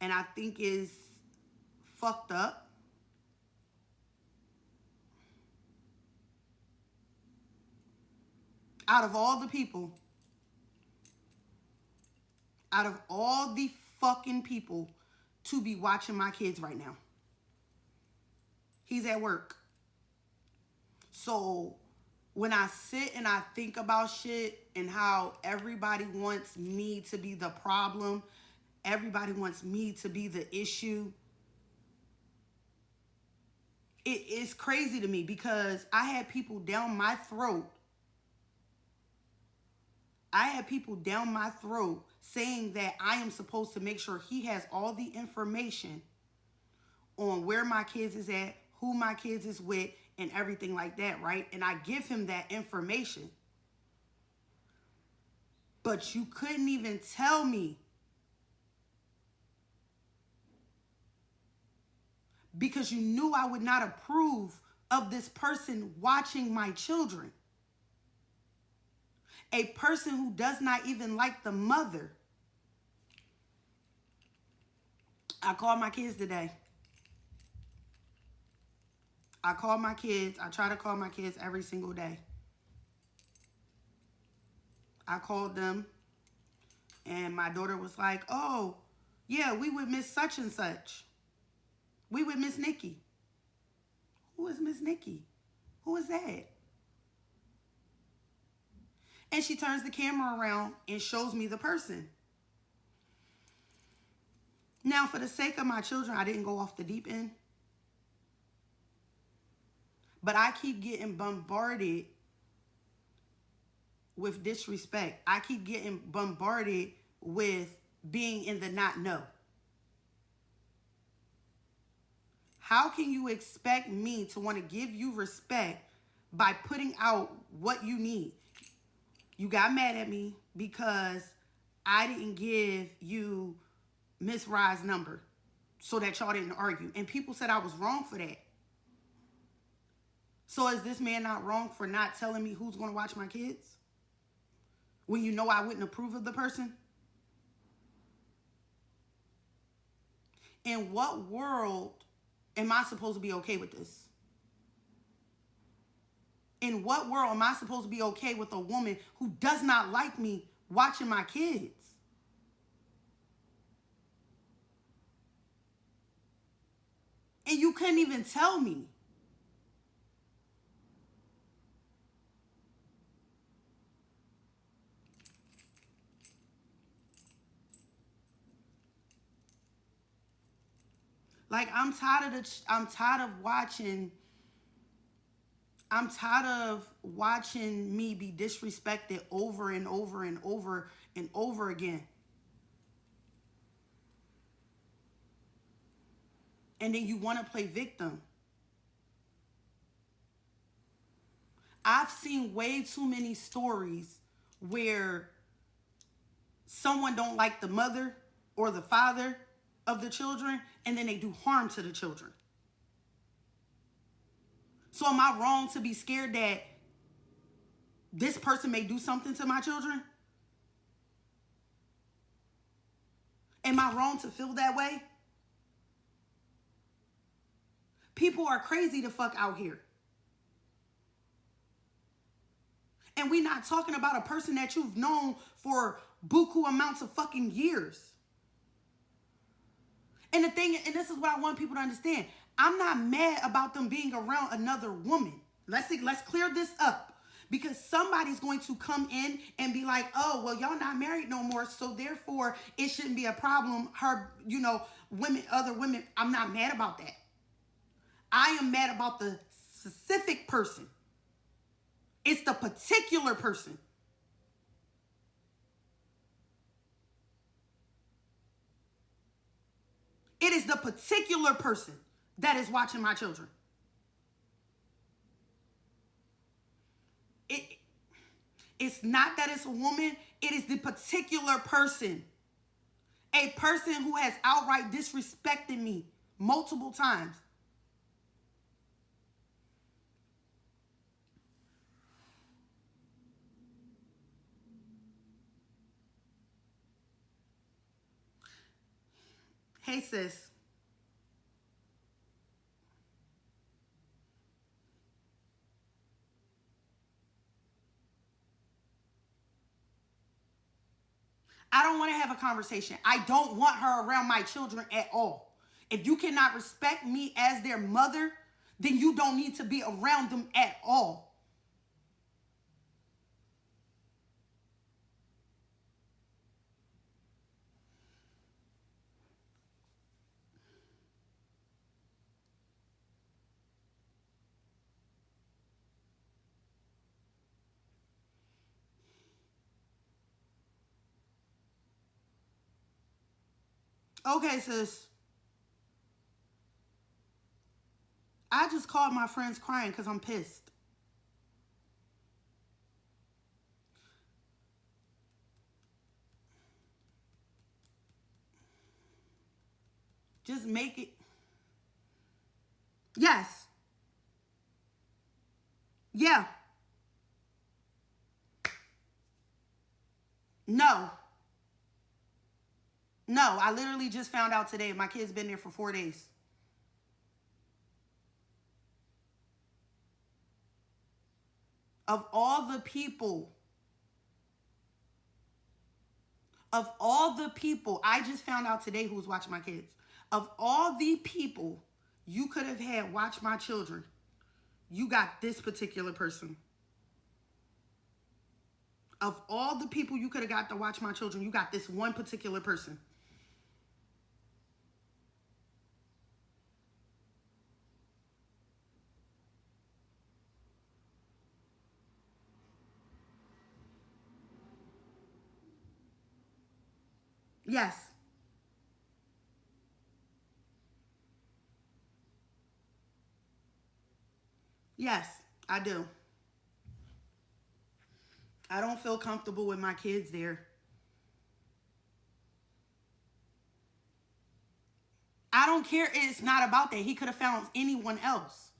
and I think is fucked up. Out of all the people, out of all the fucking people to be watching my kids right now, he's at work. So when I sit and I think about shit and how everybody wants me to be the problem, everybody wants me to be the issue, it is crazy to me because I had people down my throat. I had people down my throat saying that I am supposed to make sure he has all the information on where my kids is at, who my kids is with, and everything like that, right? And I give him that information. But you couldn't even tell me because you knew I would not approve of this person watching my children. A person who does not even like the mother. I called my kids today. I call my kids. I try to call my kids every single day. I called them and my daughter was like, oh, yeah, we would miss such and such. We would miss Nikki. Who is Miss Nikki? Who is that? And she turns the camera around and shows me the person. Now, for the sake of my children, I didn't go off the deep end. But I keep getting bombarded with disrespect. I keep getting bombarded with being in the not know. How can you expect me to want to give you respect by putting out what you need? You got mad at me because I didn't give you Miss Rye's number so that y'all didn't argue. And people said I was wrong for that. So is this man not wrong for not telling me who's going to watch my kids? When you know I wouldn't approve of the person? In what world am I supposed to be okay with this? In what world am I supposed to be okay with a woman who does not like me watching my kids? And you couldn't even tell me. Like I'm tired of watching me be disrespected over and over and over and over again. And then you want to play victim. I've seen way too many stories where someone don't like the mother or the father of the children and then they do harm to the children. So am I wrong to be scared that this person may do something to my children? Am I wrong to feel that way? People are crazy to fuck out here. And we're not talking about a person that you've known for buku amounts of fucking years. And the thing, and this is what I want people to understand. I'm not mad about them being around another woman. Let's clear this up. Because somebody's going to come in and be like, oh, well, y'all not married no more, so therefore it shouldn't be a problem. Her, women, other women, I'm not mad about that. I am mad about the specific person. It's the particular person. It is the particular person that is watching my children. It's not that it's a woman. It is the particular person. A person who has outright disrespected me multiple times. Hey, sis. I don't want to have a conversation. I don't want her around my children at all. If you cannot respect me as their mother, then you don't need to be around them at all. Okay, sis. I just called my friends crying because I'm pissed. Just make it. Yes. Yeah. No. No. I literally just found out today. My kid's been there for 4 days. Of all the people, I just found out today who's watching my kids. Of all the people you could have had watch my children, you got this particular person. Of all the people you could have got to watch my children, you got this one particular person. Yes. Yes, I do. I don't feel comfortable with my kids there. I don't care. It's not about that. He could have found anyone else.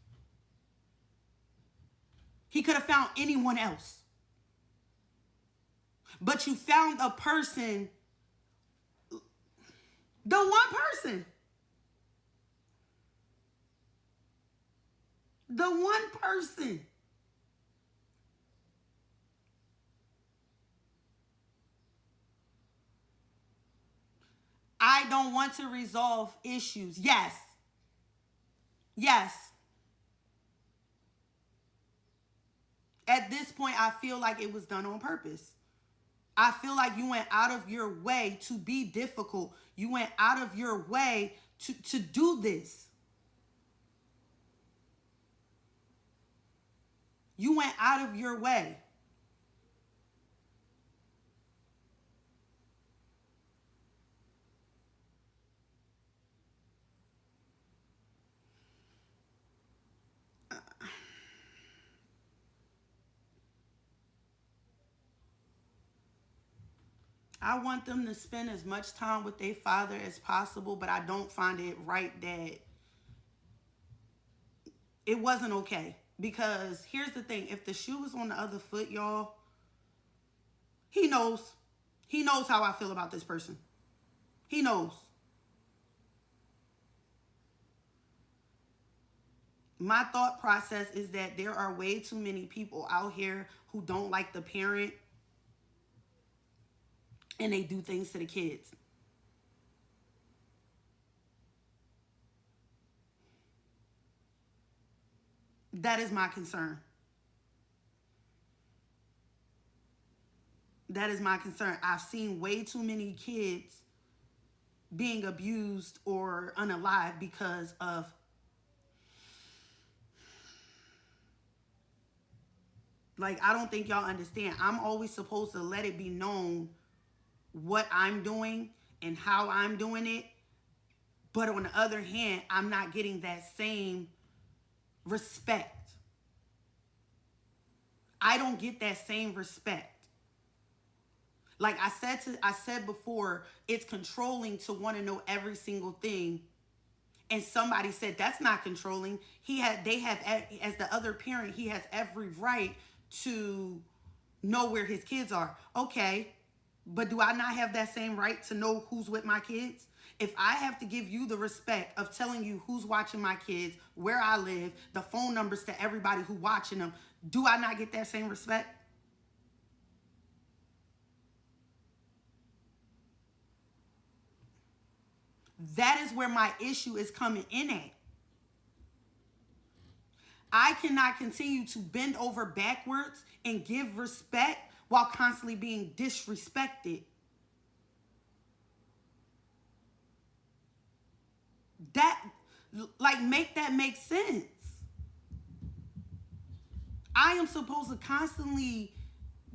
He could have found anyone else. But you found a person, the one person. The one person. I don't want to resolve issues. Yes. Yes. At this point, I feel like it was done on purpose. I feel like you went out of your way to be difficult. You went out of your way to do this. You went out of your way. I want them to spend as much time with their father as possible, but I don't find it right that it wasn't okay. Because here's the thing. If the shoe was on the other foot, y'all, he knows. He knows how I feel about this person. He knows. My thought process is that there are way too many people out here who don't like the parent and they do things to the kids. That is my concern. That is my concern. I've seen way too many kids being abused or unalive because of, like, I don't think y'all understand. I'm always supposed to let it be known what I'm doing and how I'm doing it. But on the other hand, I'm not getting that same respect. I don't get that same respect. Like I said before, it's controlling to want to know every single thing. And somebody said that's not controlling. They have, as the other parent, he has every right to know where his kids are. Okay, But do I not have that same right to know who's with my kids? If I have to give you the respect of telling you who's watching my kids, where I live, the phone numbers to everybody who watching them, do I not get that same respect? That is where my issue is coming in at. I cannot continue to bend over backwards and give respect while constantly being disrespected. That, like, make that make sense. I am supposed to constantly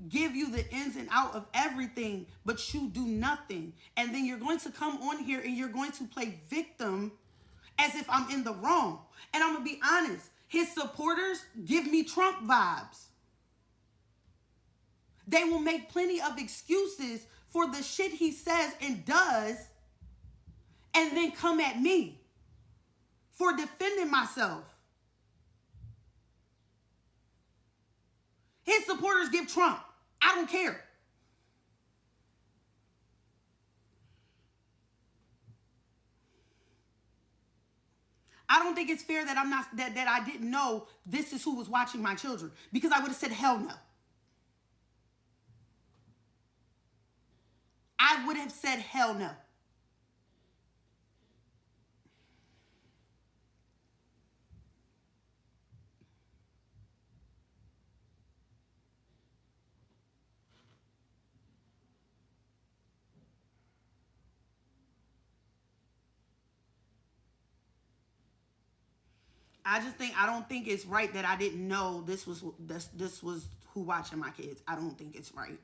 give you the ins and out of everything, but you do nothing. And then you're going to come on here and you're going to play victim as if I'm in the wrong. And I'm going to be honest, his supporters give me Trump vibes. They will make plenty of excuses for the shit he says and does, and then come at me for defending myself. His supporters give Trump. I don't care. I don't think it's fair that that I didn't know this is who was watching my children, because I would have said hell no. I would have said hell no. I don't think it's right that I didn't know this was who watching my kids. I don't think it's right.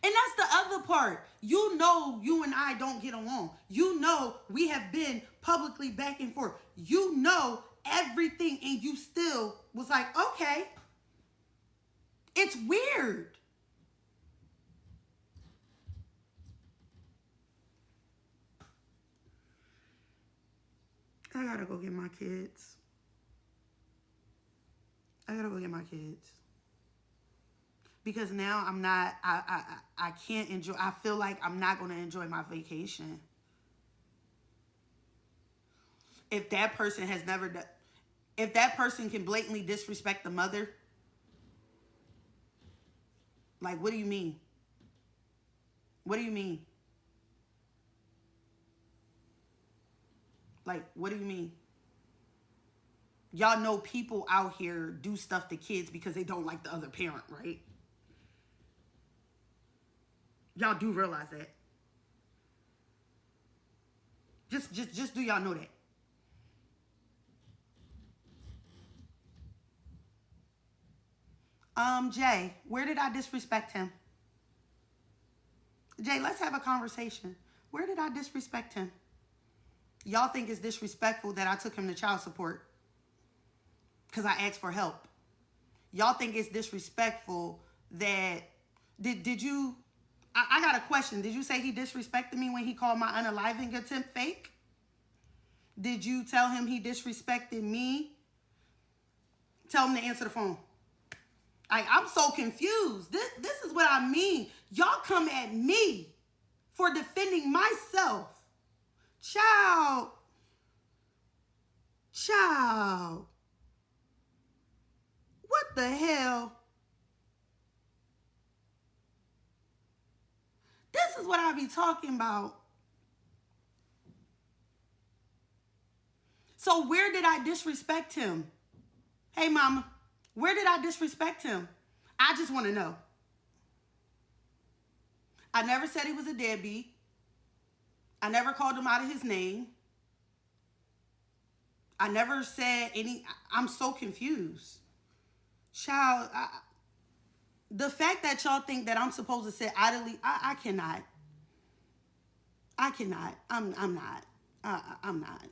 And that's the other part. You know, you and I don't get along. You know, we have been publicly back and forth. You know everything, and you still was like, okay. It's weird. I gotta go get my kids. I gotta go get my kids. Because now I'm not, I can't enjoy, I feel like I'm not gonna enjoy my vacation. If that person has never done, if that person can blatantly disrespect the mother, like, what do you mean? What do you mean? Like, what do you mean? Y'all know people out here do stuff to kids because they don't like the other parent, right? Y'all do realize that. Just do y'all know that? Jay, where did I disrespect him? Jay, let's have a conversation. Where did I disrespect him? Y'all think it's disrespectful that I took him to child support because I asked for help. Y'all think it's disrespectful that, did you, I got a question. Did you say he disrespected me when he called my unaliving attempt fake? Did you tell him he disrespected me? Tell him to answer the phone. I'm so confused. This is what I mean. Y'all come at me for defending myself. Child. What the hell? This is what I be talking about. So where did I disrespect him? Hey, mama, where did I disrespect him? I just want to know. I never said he was a deadbeat. I never called him out of his name. I never said any. I'm so confused. Child, the fact that y'all think that I'm supposed to sit idly, I cannot. I cannot. I'm not. I'm not.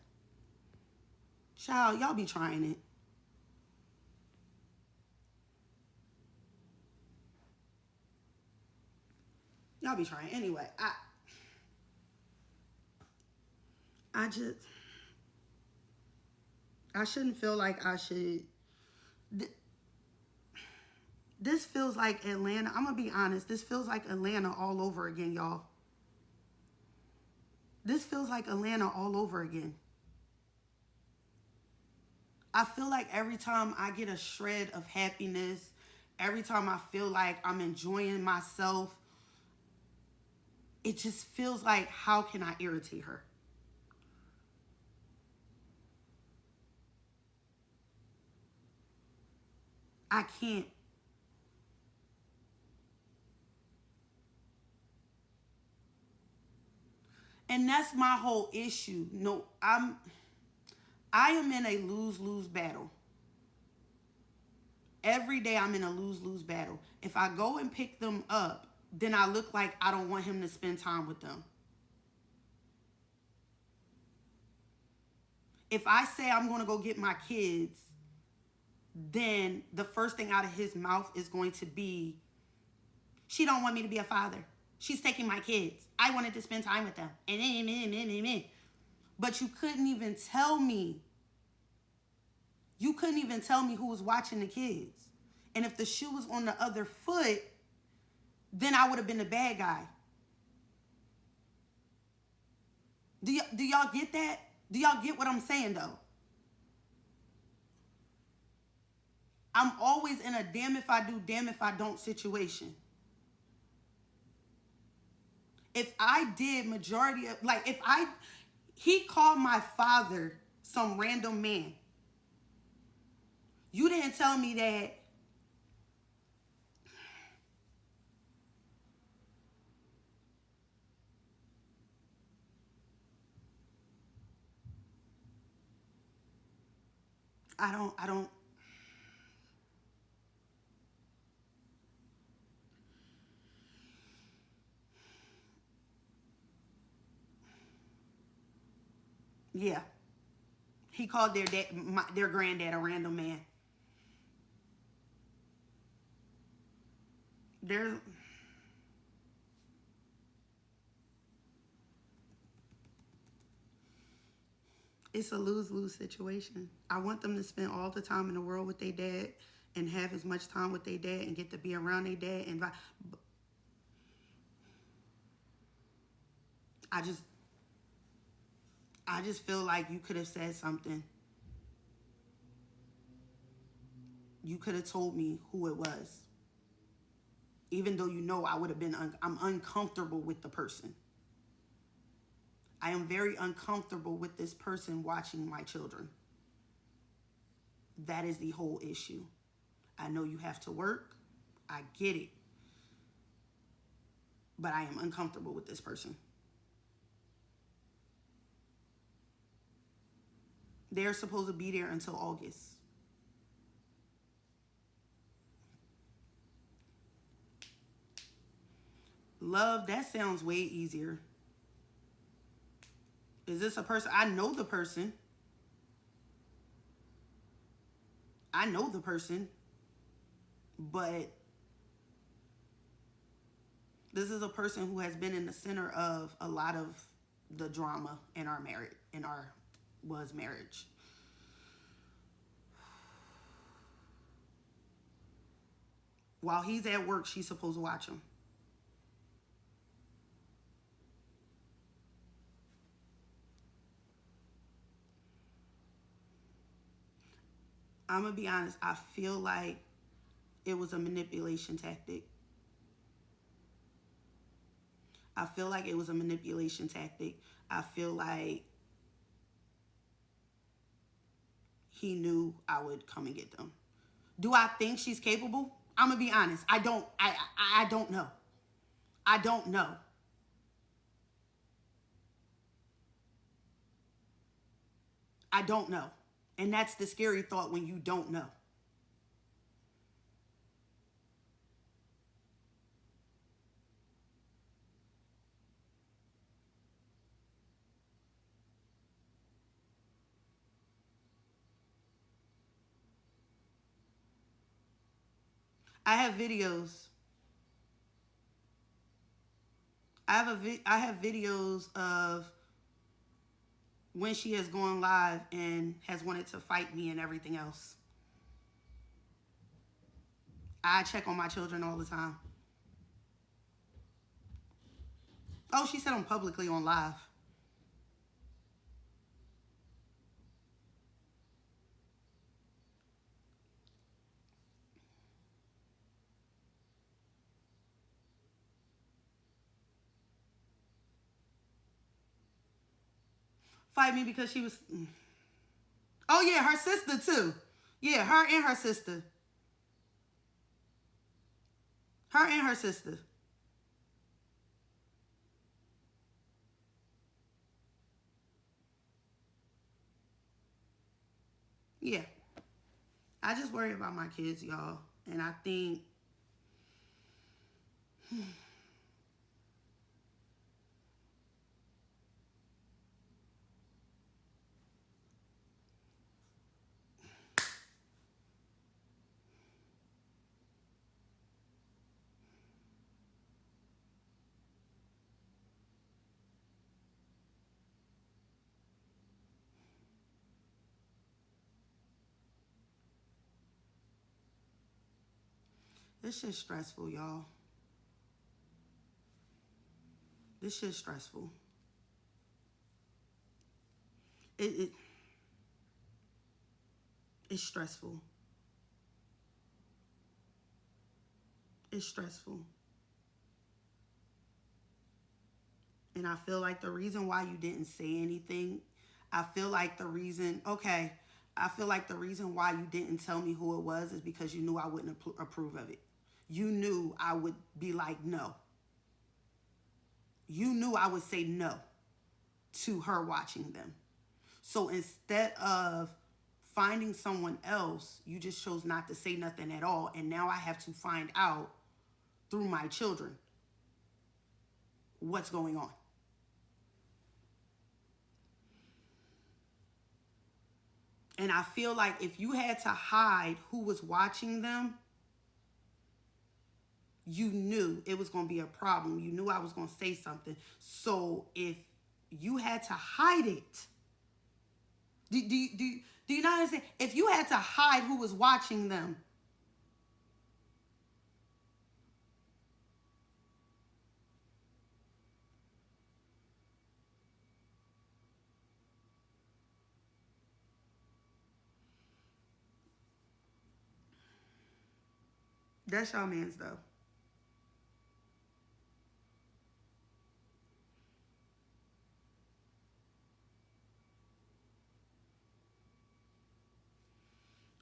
Child, y'all be trying it. Y'all be trying. Anyway, I shouldn't feel like I should. This feels like Atlanta. I'm going to be honest. This feels like Atlanta all over again, y'all. This feels like Atlanta all over again. I feel like every time I get a shred of happiness, every time I feel like I'm enjoying myself, it just feels like, how can I irritate her? I can't. And that's my whole issue. No, I am in a lose-lose battle. Every day I'm in a lose-lose battle. If I go and pick them up, then I look like I don't want him to spend time with them. If I say I'm going to go get my kids, then the first thing out of his mouth is going to be, she don't want me to be a father. She's taking my kids. I wanted to spend time with them. But you couldn't even tell me. You couldn't even tell me who was watching the kids. And if the shoe was on the other foot, then I would have been the bad guy. Do y'all get that? Do y'all get what I'm saying, though? I'm always in a damn if I do, damn if I don't situation. If I did majority of, like, he called my father some random man. You didn't tell me that. I don't. Yeah. He called their granddad a random man. There's, it's a lose-lose situation. I want them to spend all the time in the world with their dad and have as much time with their dad and get to be around their dad. And I just feel like you could have said something. You could have told me who it was. Even though you know I would have been, I'm uncomfortable with the person. I am very uncomfortable with this person watching my children. That is the whole issue. I know you have to work. I get it. But I am uncomfortable with this person. They're supposed to be there until August. Love, that sounds way easier. Is this a person? I know the person. I know the person. But this is a person who has been in the center of a lot of the drama in our marriage, marriage. While he's at work, she's supposed to watch him. I'm going to be honest. I feel like it was a manipulation tactic. I feel like it was a manipulation tactic. I feel like he knew I would come and get them. Do I think she's capable? I'm going to be honest. I don't know. I don't know. I don't know. And that's the scary thought when you don't know. I have videos. I have videos of when she has gone live and has wanted to fight me and everything else. I check on my children all the time. Oh, she said I'm publicly on live. Fight me because she was... Oh, yeah, her sister, too. Yeah, her and her sister. Her and her sister. Yeah. I just worry about my kids, y'all. And I think... This shit's stressful, y'all. This shit's stressful. It's stressful. It's stressful. And I feel like the reason why you didn't say anything, I feel like the reason why you didn't tell me who it was is because you knew I wouldn't approve of it. You knew I would be like, no. You knew I would say no to her watching them. So instead of finding someone else, you just chose not to say nothing at all. And now I have to find out through my children what's going on. And I feel like if you had to hide who was watching them, you knew it was going to be a problem. You knew I was going to say something. So if you had to hide it, do you not understand? If you had to hide who was watching them, that's y'all man's though.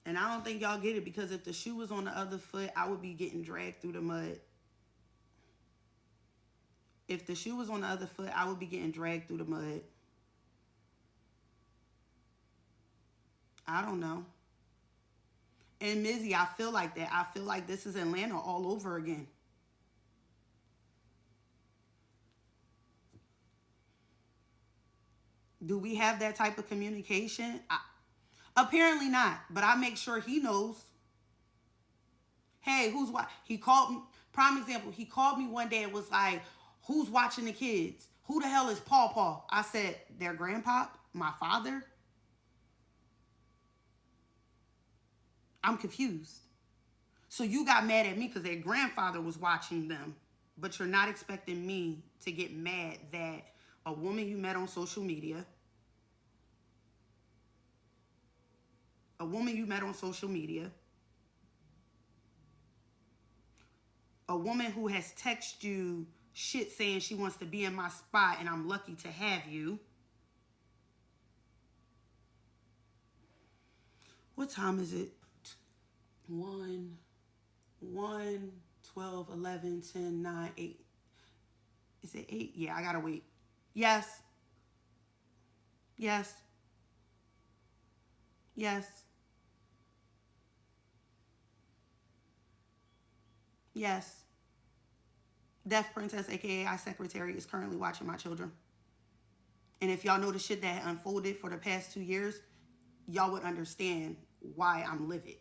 And I don't think y'all get it, because if the shoe was on the other foot, I would be getting dragged through the mud. If the shoe was on the other foot, I would be getting dragged through the mud. I don't know. And Mizzy, I feel like that. I feel like this is Atlanta all over again. Do we have that type of communication? Apparently not, but I make sure he knows. Hey, who's what? He called me, prime example, he called me one day and was like, who's watching the kids? Who the hell is Paw Paw? I said, their grandpa, my father. I'm confused. So you got mad at me because their grandfather was watching them, but you're not expecting me to get mad that a woman you met on social media, a woman who has texted you shit saying she wants to be in my spot and I'm lucky to have you. What time is it? 1, 12, 11, 10, 9, 8. Is it 8? Yeah, I gotta wait. Yes. Yes. Yes. Yes. Deaf Princess, aka I Secretary, is currently watching my children. And if y'all know the shit that unfolded for the past 2 years, y'all would understand why I'm livid.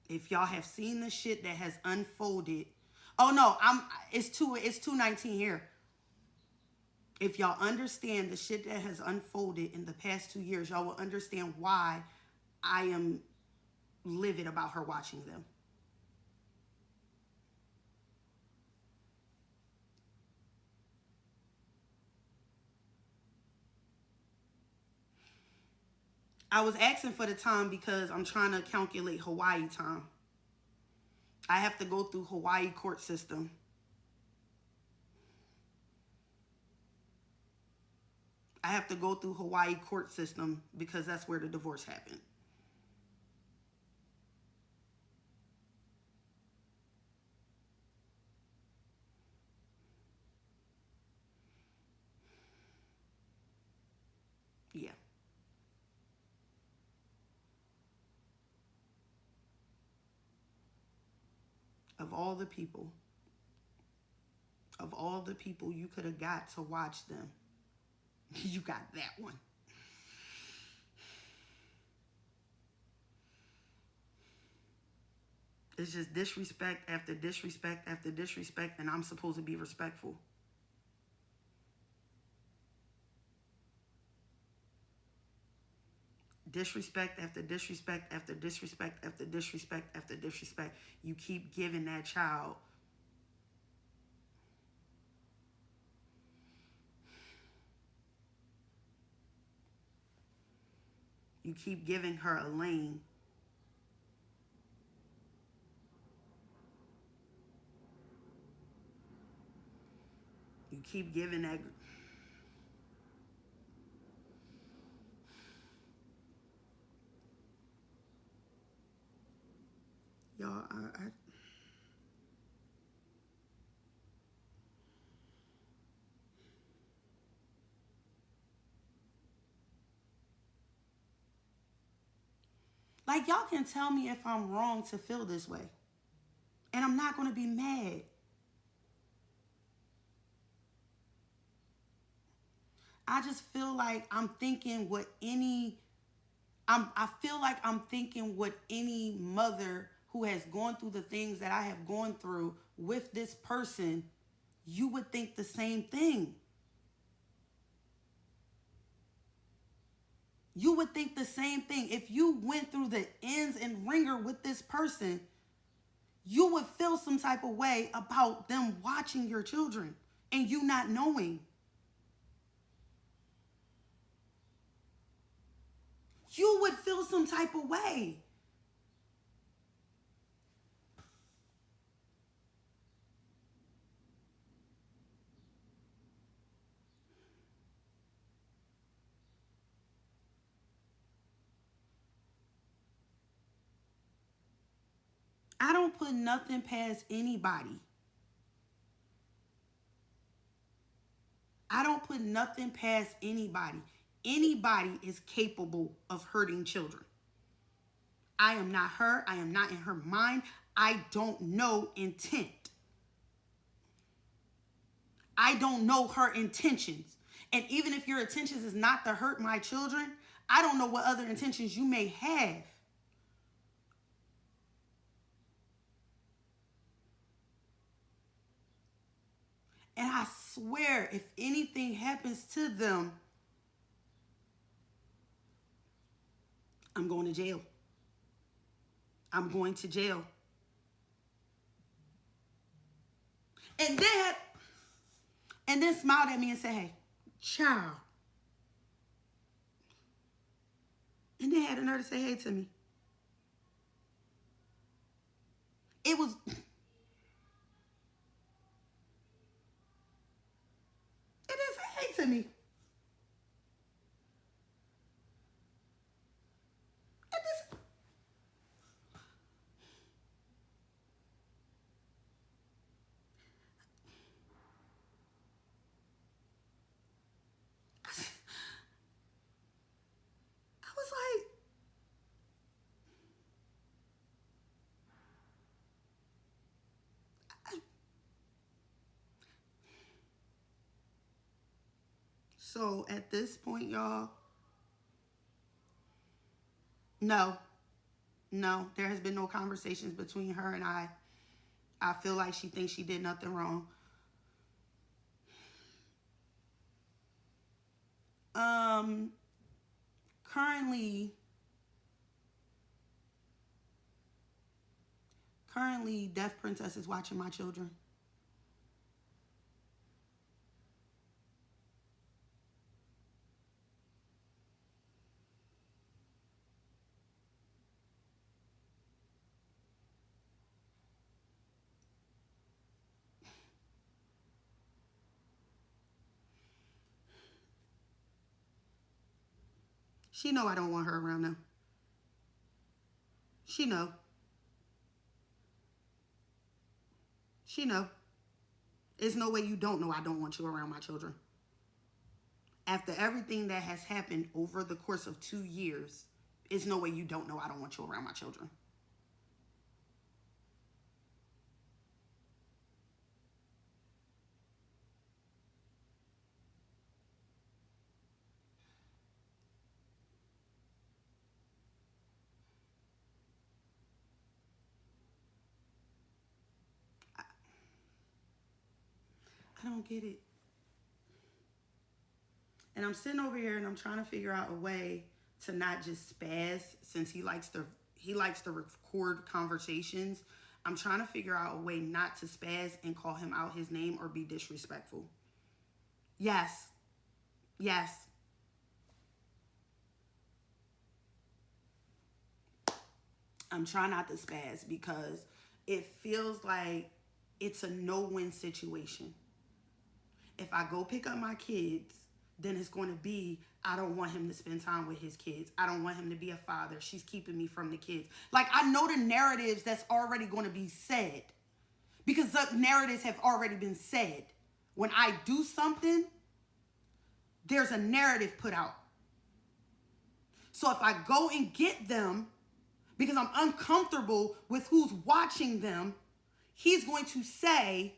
If y'all have seen the shit that has unfolded, oh no, it's 2:19 here. If y'all understand the shit that has unfolded in the past 2 years, y'all will understand why I am livid about her watching them. I was asking for the time because I'm trying to calculate Hawaii time. I have to go through Hawaii court system. I have to go through Hawaii court system because that's where the divorce happened. Yeah. Of all the people, you could have got to watch them, you got that one. It's just disrespect after disrespect after disrespect, and I'm supposed to be respectful. Disrespect after disrespect after disrespect after disrespect after disrespect. You keep giving that child. You keep giving her a lane. You keep giving that. Y'all, like, y'all can tell me if I'm wrong to feel this way. And I'm not going to be mad. I just feel like I'm thinking what any I feel like I'm thinking what any mother who has gone through the things that I have gone through with this person, you would think the same thing. You would think the same thing. If you went through the ins and ringer with this person, you would feel some type of way about them watching your children and you not knowing. You would feel some type of way. I don't put nothing past anybody. I don't put nothing past anybody. Anybody is capable of hurting children. I am not her. I am not in her mind. I don't know intent. I don't know her intentions. And even if your intentions is not to hurt my children, I don't know what other intentions you may have. And I swear, if anything happens to them, I'm going to jail. I'm going to jail. And then smiled at me and said, "Hey, child." And then had the nerve to say, "Hey" to me. It was, it didn't say "Hey" to me. It just, I was like, so at this point, y'all, no, no, there has been no conversations between her and I. I feel like she thinks she did nothing wrong. Um, currently, Deaf Princess is watching my children. She know I don't want her around now. She know. She know. There's no way you don't know I don't want you around my children. After everything that has happened over the course of 2 years, there's no way you don't know I don't want you around my children. I don't get it. And I'm sitting over here and I'm trying to figure out a way to not just spaz, since he likes to record conversations. I'm trying to figure out a way not to spaz and call him out his name or be disrespectful. Yes. Yes. I'm trying not to spaz because it feels like it's a no-win situation. If I go pick up my kids, then it's going to be, I don't want him to spend time with his kids. I don't want him to be a father. She's keeping me from the kids. Like, I know the narratives that's already going to be said, because the narratives have already been said. When I do something, there's a narrative put out. So if I go and get them because I'm uncomfortable with who's watching them, he is going to say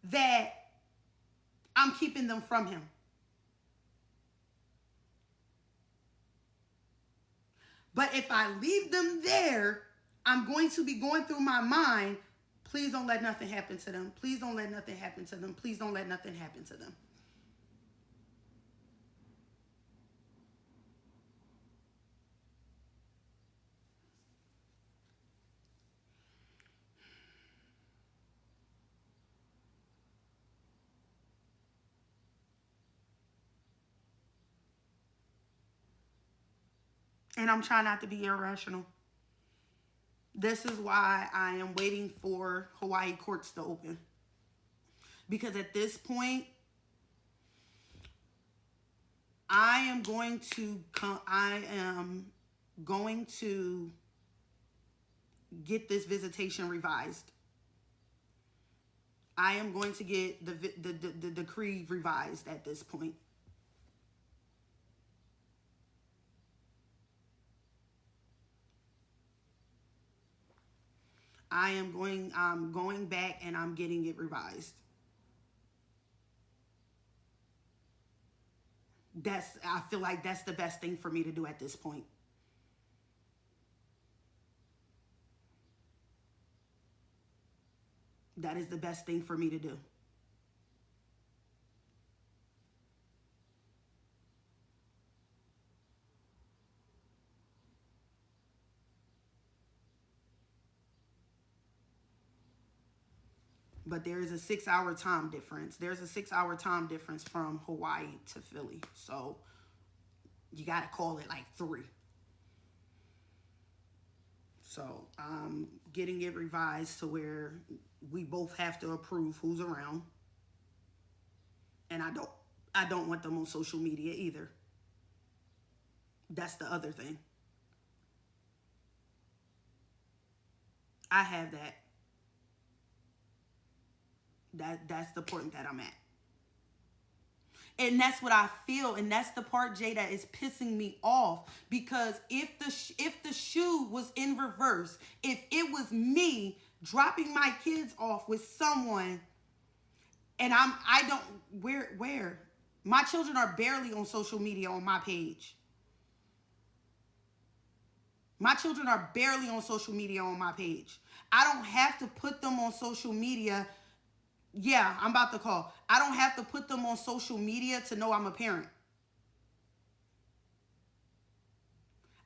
that I'm keeping them from him. But if I leave them there, I'm going to be going through my mind, please don't let nothing happen to them. Please don't let nothing happen to them. Please don't let nothing happen to them. And I'm trying not to be irrational. This is why I am waiting for Hawaii courts to open. Because at this point, I am going to get this visitation revised. I am going to get the decree revised at this point. I'm going back and I'm getting it revised. I feel like that's the best thing for me to do at this point. That is the best thing for me to do. But there is a 6-hour time difference. There's a 6-hour time difference from Hawaii to Philly. So you got to call it like 3. So I'm getting it revised to where we both have to approve who's around. And I don't want them on social media either. That's the other thing. I have that. That's the point that I'm at. And that's what I feel, and that's the part, Jay, that is pissing me off. Because if the shoe was in reverse, if it was me dropping my kids off with someone, and where my children are barely on social media on my page. My children are barely on social media on my page. I don't have to put them on social media Yeah, I'm about to call. I don't have to put them on social media to know I'm a parent.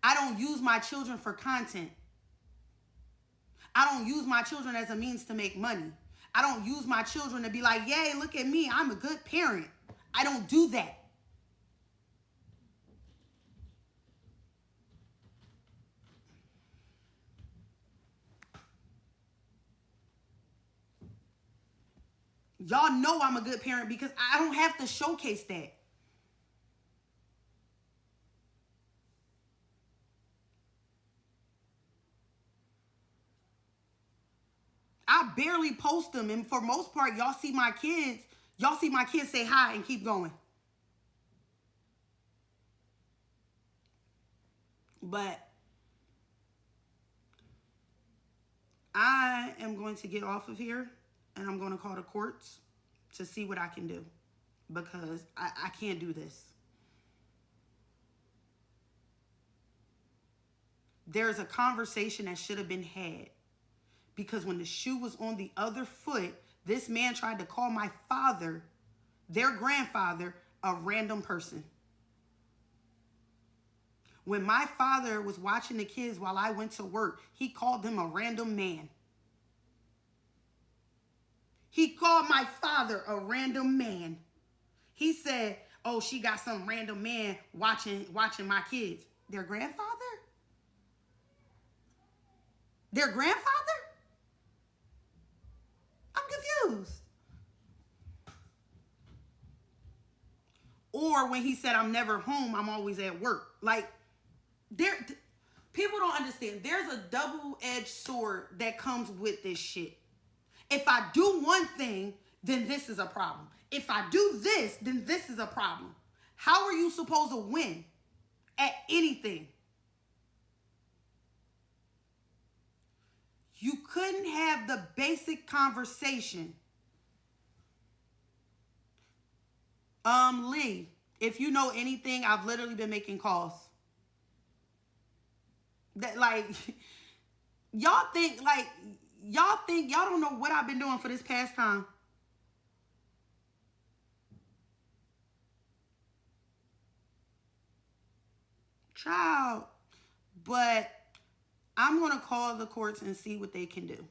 I don't use my children for content. I don't use my children as a means to make money. I don't use my children to be like, yay, look at me, I'm a good parent. I don't do that. Y'all know I'm a good parent because I don't have to showcase that. I barely post them, and for most part, y'all see my kids say hi and keep going. But I am going to get off of here and I'm going to call the courts to see what I can do because I can't do this. There's a conversation that should have been had because when the shoe was on the other foot, this man tried to call my father, their grandfather, a random person. When my father was watching the kids while I went to work, he called him a random man. He called my father a random man. He said, "Oh, she got some random man watching my kids." Their grandfather? Their grandfather? I'm confused. Or when he said, "I'm never home, I'm always at work." Like, there, people don't understand. There's a double-edged sword that comes with this shit. If I do one thing, then this is a problem. If I do this, then this is a problem. How are you supposed to win at anything? You couldn't have the basic conversation. Lee, if you know anything, I've literally been making calls. That like y'all think like y'all don't know what I've been doing for this past time. Child. But I'm gonna call the courts and see what they can do.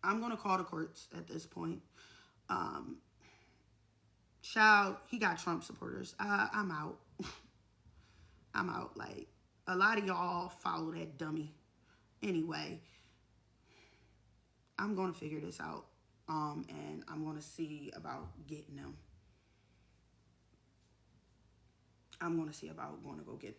I'm gonna call the courts at this point. Um, Child, he got Trump supporters. I'm out. I'm out. Like, a lot of y'all follow that dummy. Anyway, I'm gonna figure this out. And I'm gonna see about getting them. I'm gonna see about going to go get them.